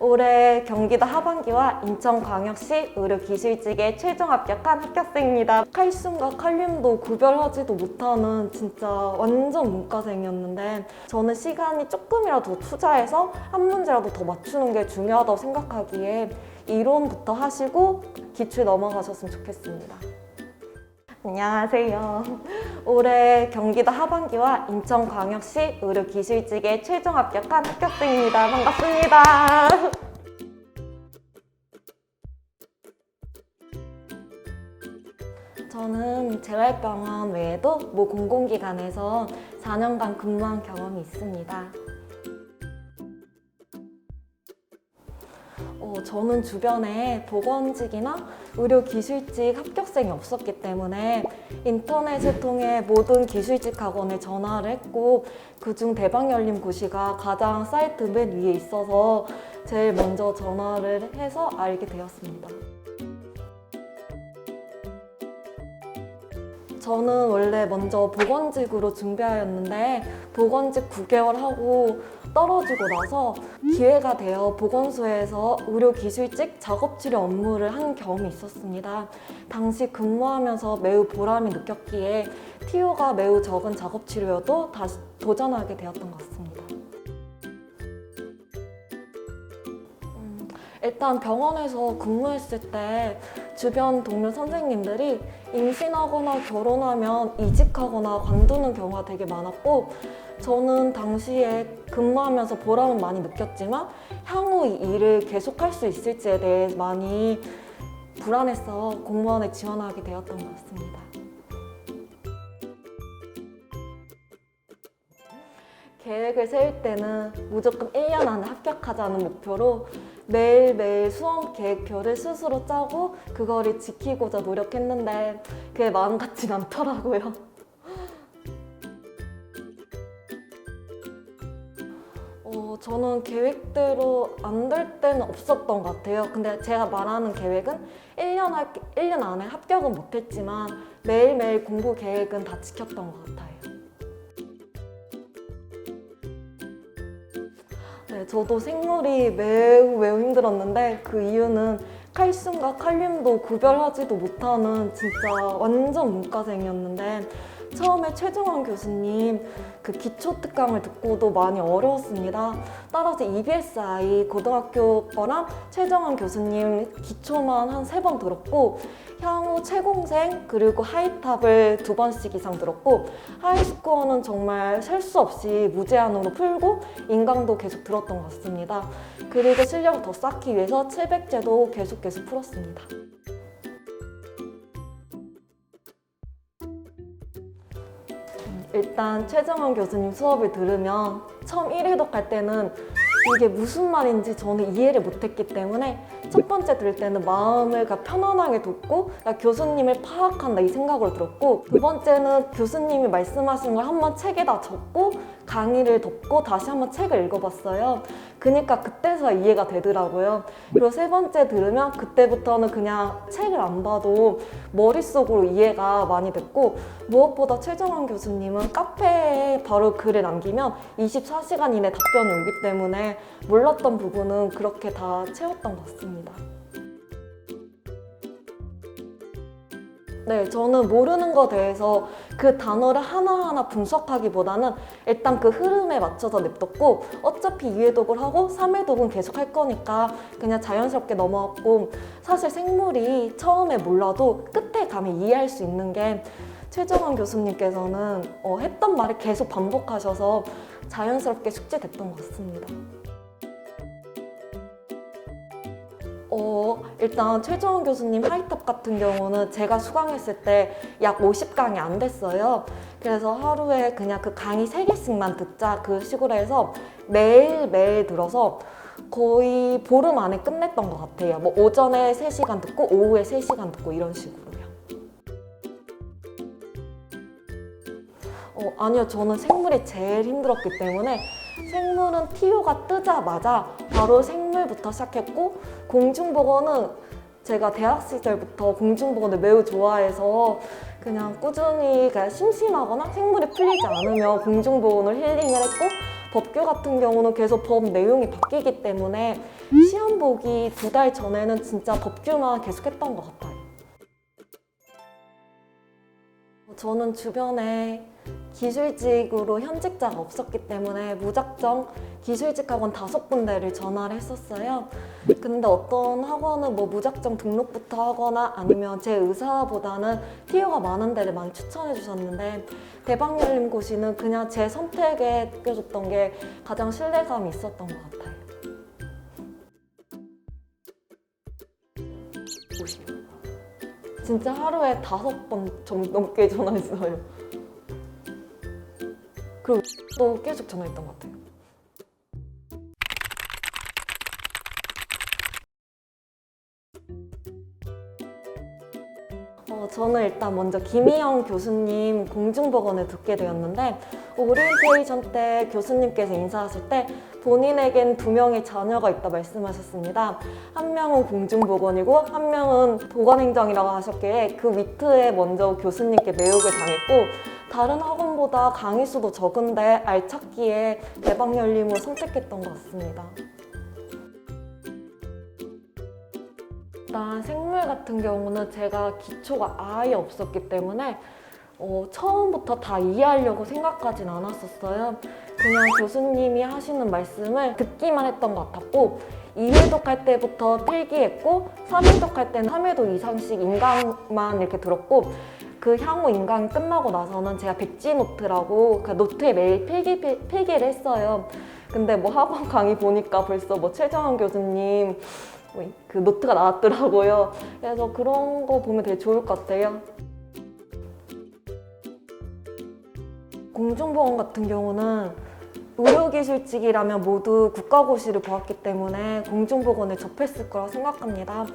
올해 경기도 하반기와 인천광역시 의료기술직에 최종 합격한 합격생입니다. 칼슘과 칼륨도 구별하지도 못하는 진짜 완전 문과생이었는데 저는 시간이 조금이라도 투자해서 한 문제라도 더 맞추는 게 중요하다고 생각하기에 이론부터 하시고 기출 넘어가셨으면 좋겠습니다. 안녕하세요. 올해 경기도 하반기와 인천광역시 의료기술직에 최종 합격한 합격생입니다. 반갑습니다. 저는 재활병원 외에도 모 공공기관에서 4년간 근무한 경험이 있습니다. 저는 주변에 보건직이나 의료기술직 합격생이 없었기 때문에 인터넷을 통해 모든 기술직 학원에 전화를 했고 그중 대방열림고시가 가장 사이트 맨 위에 있어서 제일 먼저 전화를 해서 알게 되었습니다. 저는 원래 먼저 보건직으로 준비하였는데 보건직 9개월 하고 떨어지고 나서 기회가 되어 보건소에서 의료기술직 작업치료 업무를 한 경험이 있었습니다. 당시 근무하면서 매우 보람이 느꼈기에 TO가 매우 적은 작업치료여도 다시 도전하게 되었던 것 같습니다. 일단 병원에서 근무했을 때 주변 동료 선생님들이 임신하거나 결혼하면 이직하거나 관두는 경우가 되게 많았고 저는 당시에 근무하면서 보람은 많이 느꼈지만 향후 이 일을 계속할 수 있을지에 대해 많이 불안해서 공무원에 지원하게 되었던 것 같습니다. 계획을 세울 때는 무조건 1년 안에 합격하자는 목표로 매일매일 수험 계획표를 스스로 짜고 그거를 지키고자 노력했는데 그게 마음 같진 않더라고요. 저는 계획대로 안 될 때는 없었던 것 같아요. 근데 제가 말하는 계획은 1년 안에 합격은 못했지만 매일매일 공부 계획은 다 지켰던 것 같아요. 네, 저도 생물이 매우 힘들었는데 그 이유는 칼슘과 칼륨도 구별하지도 못하는 진짜 완전 문과생이었는데 처음에 최종원 교수님 그 기초 특강을 듣고도 많이 어려웠습니다. 따라서 EBSI 고등학교 거랑 최정원 교수님 기초만 한 3번 들었고 향후 최공생 그리고 하이탑을 2번씩 이상 들었고 하이스코어는 정말 셀 수 없이 무제한으로 풀고 인강도 계속 들었던 것 같습니다. 그리고 실력을 더 쌓기 위해서 700제도 계속 풀었습니다. 일단 최정원 교수님 수업을 들으면 처음 1회독 할 때는 이게 무슨 말인지 저는 이해를 못했기 때문에 첫 번째 들을 때는 마음을 편안하게 듣고 교수님을 파악한다 이 생각으로 들었고 두 번째는 교수님이 말씀하신 걸 한번 책에다 적고 강의를 덮고 다시 한번 책을 읽어봤어요. 그러니까 그때서 이해가 되더라고요. 그리고 세 번째 들으면 그때부터는 그냥 책을 안 봐도 머릿속으로 이해가 많이 됐고 무엇보다 최정원 교수님은 카페에 바로 글을 남기면 24시간 이내 답변이 오기 때문에 몰랐던 부분은 그렇게 다 채웠던 것 같습니다. 네, 저는 모르는 것에 대해서 그 단어를 하나하나 분석하기보다는 일단 그 흐름에 맞춰서 냅뒀고 어차피 2회독을 하고 3회독은 계속 할 거니까 그냥 자연스럽게 넘어갔고 사실 생물이 처음에 몰라도 끝에 가면 이해할 수 있는 게 최정원 교수님께서는 했던 말을 계속 반복하셔서 자연스럽게 숙지됐던 것 같습니다. 일단 최정원 교수님 하이탑 같은 경우는 제가 수강했을 때 약 50강이 안 됐어요. 그래서 하루에 그냥 그 강의 3개씩만 듣자 그 식으로 해서 매일 들어서 거의 보름 안에 끝냈던 것 같아요. 뭐 오전에 3시간 듣고 오후에 3시간 듣고 이런 식으로요. 아니요, 저는 생물이 제일 힘들었기 때문에 생물은 TO가 뜨자마자 바로 생물부터 시작했고 공중보건은 제가 대학 시절부터 공중보건을 매우 좋아해서 그냥 꾸준히 그냥 심심하거나 생물이 풀리지 않으면 공중보건을 힐링을 했고 법규 같은 경우는 계속 법 내용이 바뀌기 때문에 시험 보기 2달 전에는 진짜 법규만 계속했던 것 같아요. 저는 주변에 기술직으로 현직자가 없었기 때문에 무작정 기술직 학원 5군데를 전화를 했었어요. 근데 어떤 학원은 뭐 무작정 등록부터 하거나 아니면 제 의사보다는 티오가 많은 데를 많이 추천해 주셨는데 대박 열린 고시는 그냥 제 선택에 느껴졌던 게 가장 신뢰감이 있었던 것 같아요. 50. 진짜 하루에 5번 정도 넘게 전화했어요. 그리고 또 계속 전화했던 것 같아요. 저는 일단 먼저 김희영 교수님 공중보건을 듣게 되었는데 오리엔테이션 때 교수님께서 인사하실 때 본인에겐 2명의 자녀가 있다 말씀하셨습니다. 한 명은 공중보건이고 한 명은 보건행정이라고 하셨기에 그 위트에 먼저 교수님께 매혹을 당했고 다른 학원보다 강의 수도 적은데 알찾기에 대박 열림을 선택했던 것 같습니다. 일단 생물 같은 경우는 제가 기초가 아예 없었기 때문에 처음부터 다 이해하려고 생각하진 않았었어요. 그냥 교수님이 하시는 말씀을 듣기만 했던 것 같았고 2회독 할 때부터 필기했고 3회독 할 때는 3회독 이상씩 인강만 이렇게 들었고 그 향후 인강이 끝나고 나서는 제가 백지노트라고 그 노트에 매일 필기를 했어요. 근데 뭐 학원 강의 보니까 벌써 뭐 최정원 교수님 그 노트가 나왔더라고요. 그래서 그런 거 보면 되게 좋을 것 같아요. 공중보건 같은 경우는 의료기술직이라면 모두 국가고시를 보았기 때문에 공중보건을 접했을 거라고 생각합니다.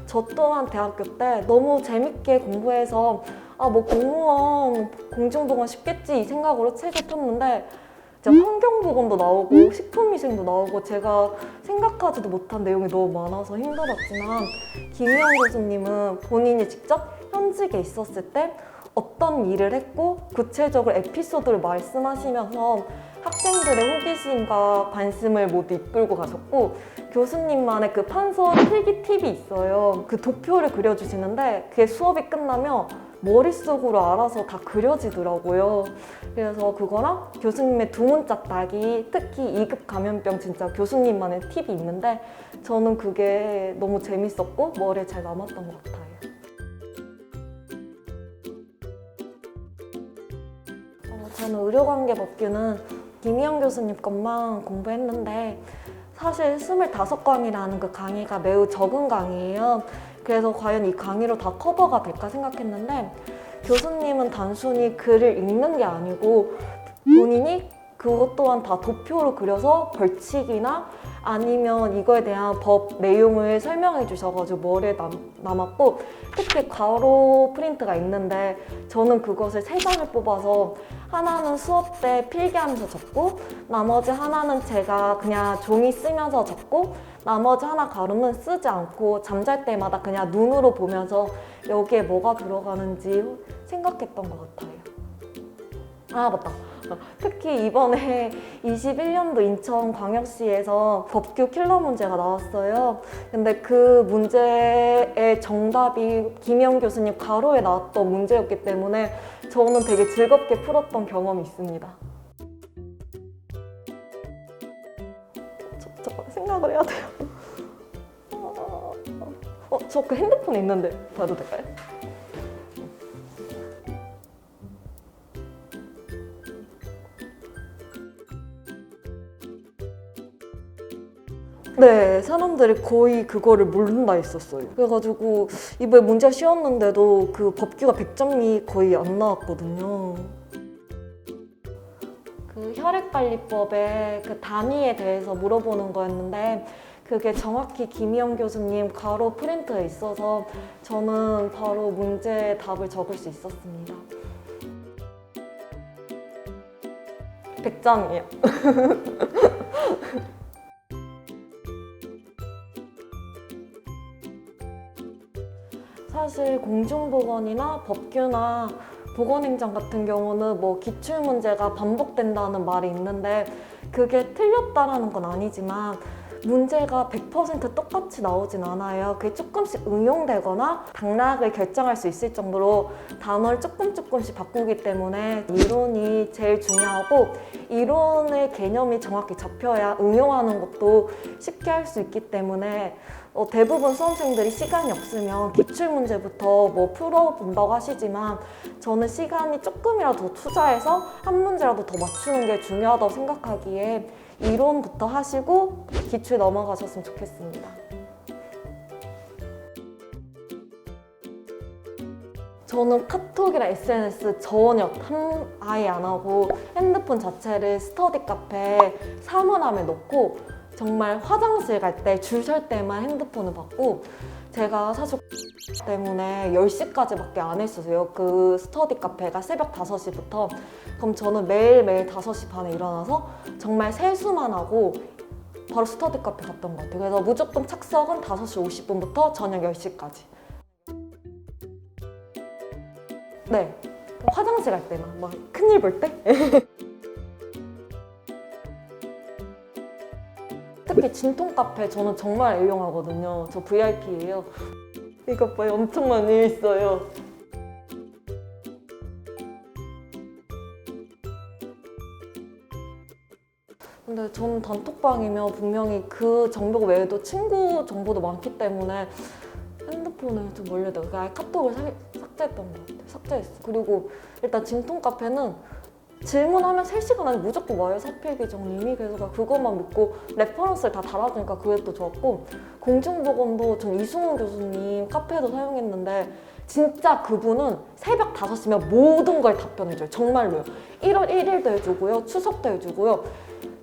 저 또한 대학교 때 너무 재밌게 공부해서 뭐 공무원 공중보건 쉽겠지 이 생각으로 책을 폈는데 환경보건도 나오고 식품위생도 나오고 제가 생각하지도 못한 내용이 너무 많아서 힘들었지만 김희영 교수님은 본인이 직접 현직에 있었을 때 어떤 일을 했고 구체적으로 에피소드를 말씀하시면서 학생들의 호기심과 관심을 모두 이끌고 가셨고 교수님만의 그 판서 필기 팁이 있어요. 그 도표를 그려주시는데 그게 수업이 끝나면 머릿속으로 알아서 다 그려지더라고요. 그래서 그거랑 교수님의 두문자 따기, 특히 2급 감염병 진짜 교수님만의 팁이 있는데 저는 그게 너무 재밌었고 머리에 잘 남았던 것 같아요. 저는 의료관계 법규는 김희영 교수님 것만 공부했는데 사실 25강이라는 그 강의가 매우 적은 강의예요. 그래서 과연 이 강의로 다 커버가 될까 생각했는데 교수님은 단순히 글을 읽는 게 아니고 본인이 그것 또한 다 도표로 그려서 벌칙이나 아니면 이거에 대한 법 내용을 설명해 주셔가지고 머리에 남았고 특히 괄호 프린트가 있는데 저는 그것을 3장을 뽑아서 하나는 수업 때 필기하면서 적고 나머지 하나는 제가 그냥 종이 쓰면서 적고 나머지 하나 가루는 쓰지 않고 잠잘 때마다 그냥 눈으로 보면서 여기에 뭐가 들어가는지 생각했던 것 같아요. 맞다. 특히 이번에 21년도 인천광역시에서 법규 킬러 문제가 나왔어요. 근데 그 문제의 정답이 김희영 교수님 괄호에 나왔던 문제였기 때문에 저는 되게 즐겁게 풀었던 경험이 있습니다. 잠깐 생각을 해야 돼요. 저 그 핸드폰에 있는데 봐도 될까요? 네, 사람들이 거의 그거를 모른다 했었어요. 그래가지고 이번에 문제가 쉬웠는데도 그 법규가 100점이 거의 안 나왔거든요. 그 혈액관리법의 그 단위에 대해서 물어보는 거였는데 그게 정확히 김희영 교수님 괄호 프린트에 있어서 저는 바로 문제의 답을 적을 수 있었습니다. 100점이에요. 사실 공중보건이나 법규나 보건행정 같은 경우는 뭐 기출문제가 반복된다는 말이 있는데 그게 틀렸다라는 건 아니지만 문제가 100% 똑같이 나오진 않아요. 그게 조금씩 응용되거나 당락을 결정할 수 있을 정도로 단어를 조금씩 바꾸기 때문에 이론이 제일 중요하고, 이론의 개념이 정확히 잡혀야 응용하는 것도 쉽게 할 수 있기 때문에 대부분 수험생들이 시간이 없으면 기출문제부터 뭐 풀어본다고 하시지만, 저는 시간이 조금이라도 더 투자해서 한 문제라도 더 맞추는 게 중요하다고 생각하기에 이론부터 하시고 기출 넘어가셨으면 좋겠습니다. 저는 카톡이랑 SNS 전혀 아예 안 하고 핸드폰 자체를 스터디 카페 사문함에 넣고 정말 화장실 갈 때 줄 설 때만 핸드폰을 받고, 제가 사실 때문에 10시까지밖에 안 했었어요. 그 스터디 카페가 새벽 5시부터. 그럼 저는 매일매일 5시 반에 일어나서 정말 세수만 하고 바로 스터디 카페 갔던 것 같아요. 그래서 무조건 착석은 5시 50분부터 저녁 10시까지. 네, 화장실 갈 때만, 막 큰일 볼 때? 특히 진통 카페 저는 정말 애용하거든요. 저 VIP예요. 이것 봐요, 엄청 많이 있어요. 근데 저는 단톡방이면 분명히 그 정보 외에도 친구 정보도 많기 때문에 핸드폰을 좀 멀리다가 그냥 카톡을 삭제했던 것 같아요. 삭제했어. 그리고 일단 진통 카페는 질문하면 3시간 안에 무조건 와요, 사필기정님이. 그래서 그것만 믿고 레퍼런스를 다 달아주니까 그게 또 좋았고, 공중보건도 전 이승훈 교수님 카페도 사용했는데 진짜 그분은 새벽 5시면 모든 걸 답변해줘요. 정말로요. 1월 1일도 해주고요, 추석도 해주고요.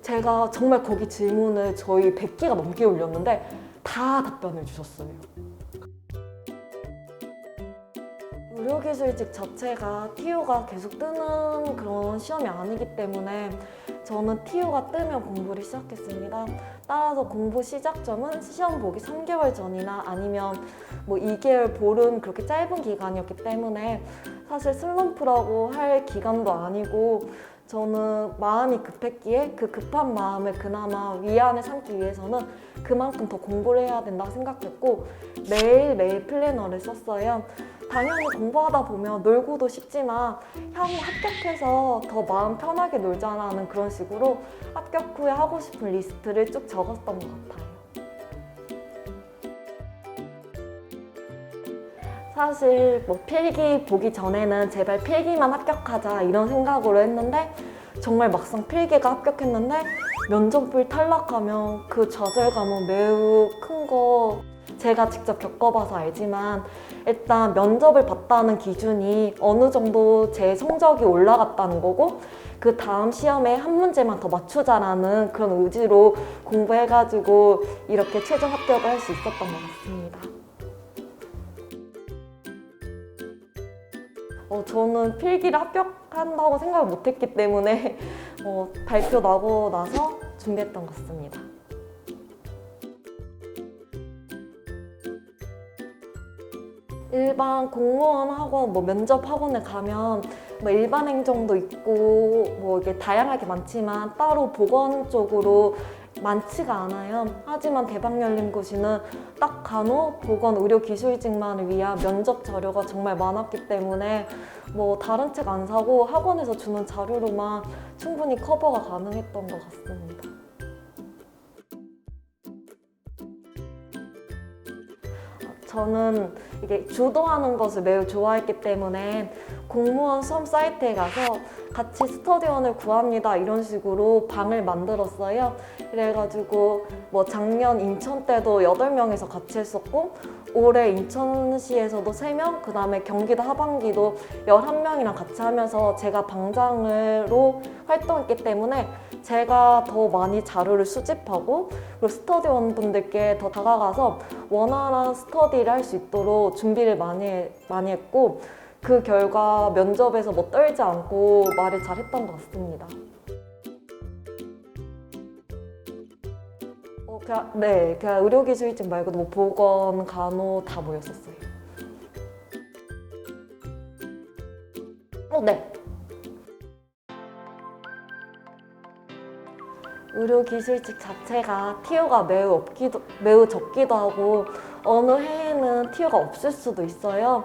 제가 정말 거기 질문을 저희 100개가 넘게 올렸는데 다 답변해 주셨어요. 의료기술직 자체가 TU가 계속 뜨는 그런 시험이 아니기 때문에 저는 TU가 뜨면 공부를 시작했습니다. 따라서 공부 시작점은 시험 보기 3개월 전이나 아니면 뭐 2개월 보름, 그렇게 짧은 기간이었기 때문에 사실 슬럼프라고 할 기간도 아니고, 저는 마음이 급했기에 그 급한 마음을 그나마 위안을 삼기 위해서는 그만큼 더 공부를 해야 된다고 생각했고 매일매일 플래너를 썼어요. 당연히 공부하다 보면 놀고도 싶지만 향후 합격해서 더 마음 편하게 놀자라는 그런 식으로 합격 후에 하고 싶은 리스트를 쭉 적었던 것 같아요. 사실 뭐 필기 보기 전에는 제발 필기만 합격하자 이런 생각으로 했는데, 정말 막상 필기가 합격했는데 면접을 탈락하면 그 좌절감은 매우 큰 거 제가 직접 겪어봐서 알지만, 일단 면접을 봤다는 기준이 어느 정도 제 성적이 올라갔다는 거고 그 다음 시험에 한 문제만 더 맞추자라는 그런 의지로 공부해가지고 이렇게 최종 합격을 할 수 있었던 것 같습니다. 저는 필기를 합격한다고 생각을 못했기 때문에 발표 나고 나서 준비했던 것 같습니다. 일반 공무원 학원, 면접 학원에 가면 일반 행정도 있고 이게 다양하게 많지만 따로 보건 쪽으로 많지가 않아요. 하지만 대박열림고시는 딱 간호, 보건, 의료기술직만을 위한 면접 자료가 정말 많았기 때문에 다른 책 안 사고 학원에서 주는 자료로만 충분히 커버가 가능했던 것 같습니다. 저는 이게 주도하는 것을 매우 좋아했기 때문에 공무원 수험 사이트에 가서 같이 스터디원을 구합니다 이런 식으로 방을 만들었어요. 그래가지고 작년 인천 때도 8명이서 같이 했었고 올해 인천시에서도 3명, 그 다음에 경기도 하반기도 11명이랑 같이 하면서 제가 방장으로 활동했기 때문에 제가 더 많이 자료를 수집하고 그리고 스터디원분들께 더 다가가서 원활한 스터디를 할 수 있도록 준비를 많이 했고, 그 결과 면접에서 떨지 않고 말을 잘 했던 것 같습니다. 그냥 의료기술직 말고도 보건, 간호 다 모였었어요. 네. 의료기술직 자체가 티오가 매우 적기도 하고 어느 해에는 티오가 없을 수도 있어요.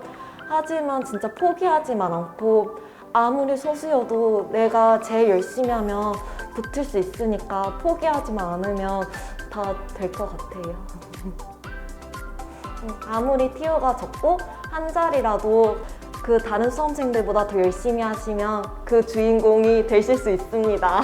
하지만 진짜 포기하지만 않고 아무리 소수여도 내가 제일 열심히 하면 붙을 수 있으니까 포기하지만 않으면 다 될 것 같아요. 아무리 티오가 적고 한 자리라도 그 다른 수험생들보다 더 열심히 하시면 그 주인공이 되실 수 있습니다.